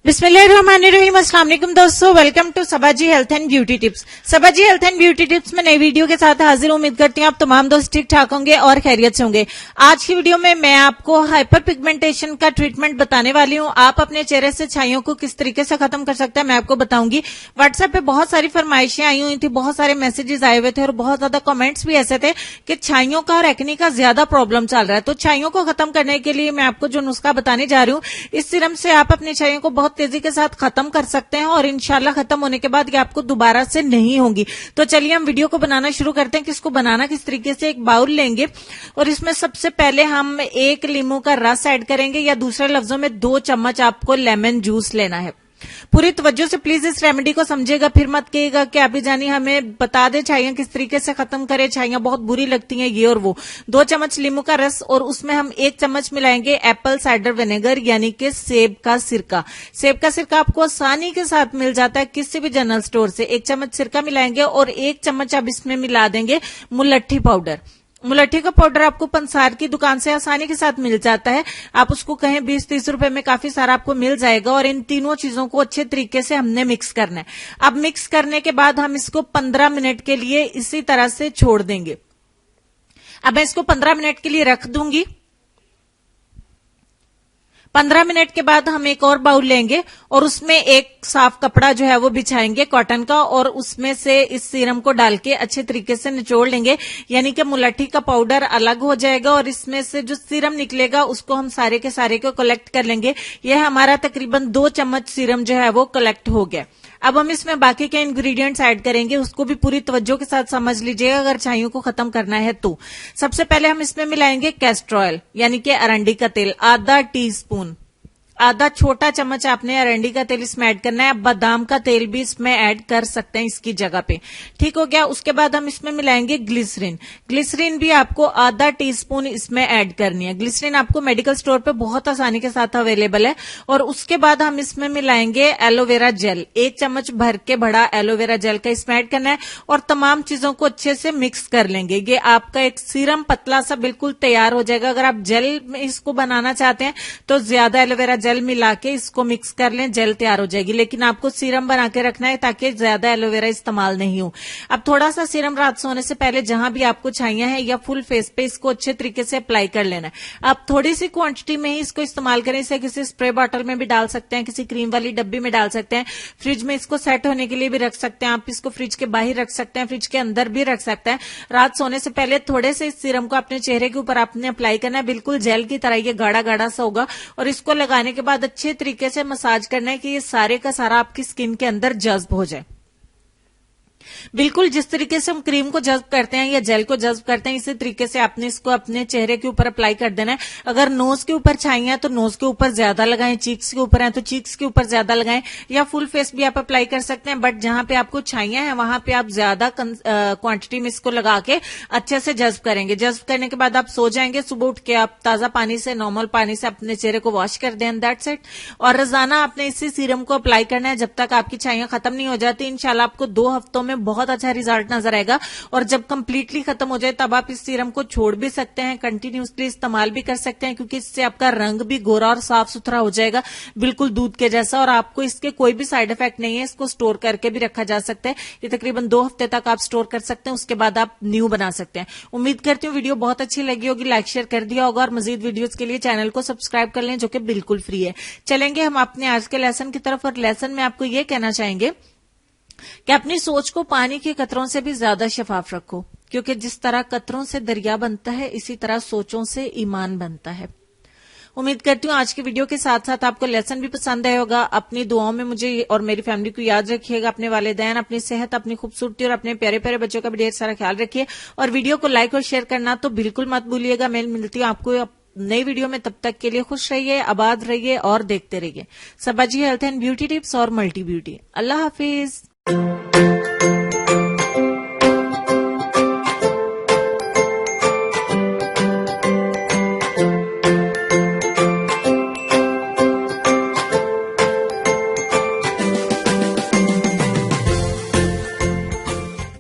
बिस्मिल्लाहिर्रहमानिर्रहीम। अस्सलाम वालेकुम दोस्तों, welcome to Sabaji health and beauty tips. Sabaji health and beauty tips में नई वीडियो के साथ हाजिर हूं। उम्मीद करती हूं आप तमाम दोस्त ठीक ठाक होंगे और खैरियत से होंगे। आज की वीडियो में मैं आपको हाइपर पिगमेंटेशन का ट्रीटमेंट बताने वाली हूं। आप अपने चेहरे से छाइयों को किस तरीके से खत्म कर सकते हैं मैं आपको बताऊंगी। व्हाट्सएप पे बहुत सारी फरमाइशें आई हुई थी, बहुत सारे मैसेजेस आए हुए थे और बहुत ज्यादा कमेंट्स भी ऐसे थे कि छाइयों का और एक्ने का ज्यादा प्रॉब्लम चल रहा है। तो छाइयों को खत्म करने के लिए मैं आपको जो नुस्खा बताने जा रही हूँ, इस सीरम से आप अपनी छाइयों को बहुत तेजी के साथ खत्म कर सकते हैं और इंशाल्लाह खत्म होने के बाद ये आपको दोबारा से नहीं होंगी। तो चलिए हम वीडियो को बनाना शुरू करते हैं कि इसको बनाना किस तरीके से। एक बाउल लेंगे और इसमें सबसे पहले हम 1 लीमू का रस ऐड करेंगे, या दूसरे लफ्जों में 2 चम्मच आपको लेमन जूस लेना है। पूरी तवज्जो से प्लीज इस रेमेडी को समझिएगा, फिर मत कहिएगा कि अभी जानी हमें बता दे छाइयां किस तरीके से खत्म करें, छाइयां बहुत बुरी लगती हैं ये और वो। 2 चम्मच लीमू का रस और उसमें हम 1 चम्मच मिलाएंगे एप्पल साइडर विनेगर यानी कि सेब का सिरका। सेब का सिरका आपको आसानी के साथ मिल जाता है किसी भी जनरल स्टोर से। 1 चम्मच सिरका मिलाएंगे और 1 चम्मच अब इसमें मिला देंगे मुलट्ठी पाउडर। मुलट्ठी का पाउडर आपको पंसार की दुकान से आसानी के साथ मिल जाता है। आप उसको कहें 20-30 रुपए में काफी सारा आपको मिल जाएगा। और इन तीनों चीजों को अच्छे तरीके से हमने मिक्स करना है। अब मिक्स करने के बाद हम इसको 15 मिनट के लिए इसी तरह से छोड़ देंगे। अब मैं इसको 15 मिनट के लिए रख दूंगी। 15 मिनट के बाद हम एक और बाउल लेंगे और उसमें एक साफ कपड़ा जो है वो बिछाएंगे कॉटन का, और उसमें से इस सीरम को डाल के अच्छे तरीके से निचोड़ लेंगे, यानी कि मुलट्ठी का पाउडर अलग हो जाएगा और इसमें से जो सीरम निकलेगा उसको हम सारे के सारे को कलेक्ट कर लेंगे। यह हमारा तकरीबन 2 चम्मच सीरम जो है वो कलेक्ट हो गया। अब हम इसमें बाकी के इंग्रेडिएंट्स ऐड करेंगे, उसको भी पूरी तवज्जो के साथ समझ लीजिएगा अगर छाइयों को खत्म करना है तो। सबसे पहले हम इसमें मिलाएंगे कैस्टर ऑयल यानी कि अरंडी का तेल, आधा टीस्पून। आधा छोटा चम्मच आपने अरंडी का तेल इसमें ऐड करना है। आप बादाम का तेल भी इसमें ऐड कर सकते हैं इसकी जगह पे। ठीक हो गया। उसके बाद हम इसमें मिलाएंगे ग्लिसरीन। ग्लिसरीन भी आपको आधा टीस्पून इसमें ऐड करनी है। ग्लिसरीन आपको मेडिकल स्टोर पे बहुत आसानी के साथ अवेलेबल है। और उसके बाद हम इसमें मिलाएंगे एलोवेरा जेल। 1 चम्मच भर के बड़ा एलोवेरा जेल का इसमें ऐड करना है और तमाम चीजों को अच्छे से मिक्स कर लेंगे। ये आपका एक सीरम पतला सा बिल्कुल तैयार हो जाएगा। अगर आप जेल में इसको बनाना चाहते हैं तो ज्यादा एलोवेरा जेल मिला के इसको मिक्स कर लें, जेल तैयार हो जाएगी। लेकिन आपको सीरम बना के रखना है ताकि ज्यादा एलोवेरा इस्तेमाल नहीं हो। अब थोड़ा सा सीरम रात सोने से पहले जहां भी आपको छाइयां हैं या फुल फेस पे इसको अच्छे तरीके से अप्लाई कर लेना है। आप थोड़ी सी क्वांटिटी में ही इसको इस्तेमाल करें। इसे किसी स्प्रे बॉटल में भी डाल सकते हैं, किसी क्रीम वाली डब्बी में डाल सकते हैं, फ्रिज में इसको सेट होने के लिए भी रख सकते हैं। आप इसको फ्रिज के बाहर रख सकते हैं, फ्रिज के अंदर भी रख सकते हैं। रात सोने से पहले थोड़े से इस सीरम को अपने चेहरे के ऊपर आपने अप्लाई करना है। बिल्कुल जेल की तरह ये गाढ़ा गाढ़ा सा होगा और इसको लगाने के बाद अच्छे तरीके से मसाज करना है कि ये सारे का सारा आपकी स्किन के अंदर जज्ब हो जाए। बिल्कुल जिस तरीके से हम क्रीम को जज्ब करते हैं या जेल को जज्ब करते हैं, इसी तरीके से आपने इसको अपने चेहरे के ऊपर अप्लाई कर देना है। अगर नोज के ऊपर छाइयां तो नोज के ऊपर ज्यादा लगाएं, चीक्स के ऊपर है तो चीक्स के ऊपर ज्यादा लगाएं, या फुल फेस भी आप अप्लाई कर सकते हैं। बट जहां पे आपको छाइयां हैं वहां पे आप ज्यादा क्वांटिटी में इसको लगा के अच्छे से जज्ब करेंगे। जज्ब करने के बाद आप सो जाएंगे। सुबह उठ के आप ताजा पानी से, नॉर्मल पानी से अपने चेहरे को वॉश कर दें, दैट्स इट। और रोजाना आपने इसी सीरम को अप्लाई करना है जब तक आपकी छाइयां खत्म नहीं हो जाती। इंशाल्लाह आपको 2 हफ्तों में बहुत अच्छा रिजल्ट नजर आएगा। और जब कंप्लीटली खत्म हो जाए तब आप इस सीरम को छोड़ भी सकते हैं, कंटिन्यूसली इस्तेमाल भी कर सकते हैं, क्योंकि इससे आपका रंग भी गोरा और साफ सुथरा हो जाएगा, बिल्कुल दूध के जैसा। और आपको इसके कोई भी साइड इफेक्ट नहीं है। इसको स्टोर करके भी रखा जा सकता है। ये तकरीबन 2 हफ्ते तक आप स्टोर कर सकते हैं, उसके बाद आप न्यू बना सकते हैं। उम्मीद करती हूँ वीडियो बहुत अच्छी लगी होगी, लाइक शेयर कर दिया होगा और मजीद वीडियोज के लिए चैनल को सब्सक्राइब कर लें जो कि बिल्कुल फ्री है। चलेंगे हम अपने आज के लेसन की तरफ। और लेसन में आपको ये कहना चाहेंगे कि अपनी सोच को पानी के कतरों से भी ज्यादा शफाफ रखो, क्योंकि जिस तरह कतरों से दरिया बनता है इसी तरह सोचों से ईमान बनता है। उम्मीद करती हूँ आज की वीडियो के साथ साथ आपको लेसन भी पसंद आया होगा। अपनी दुआओं में मुझे और मेरी फैमिली को याद रखिएगा। अपने वालिदैन, अपनी सेहत, अपनी खूबसूरती और अपने प्यारे प्यारे बच्चों का भी ढेर सारा ख्याल रखिए। और वीडियो को लाइक और शेयर करना तो बिल्कुल मत भूलिएगा। मैं मिलती हूँ आपको नई वीडियो में, तब तक के लिए खुश रहिए, आबाद रहिए और देखते रहिए सबाजी हेल्थ एंड ब्यूटी टिप्स और मल्टी ब्यूटी। अल्लाह हाफिज।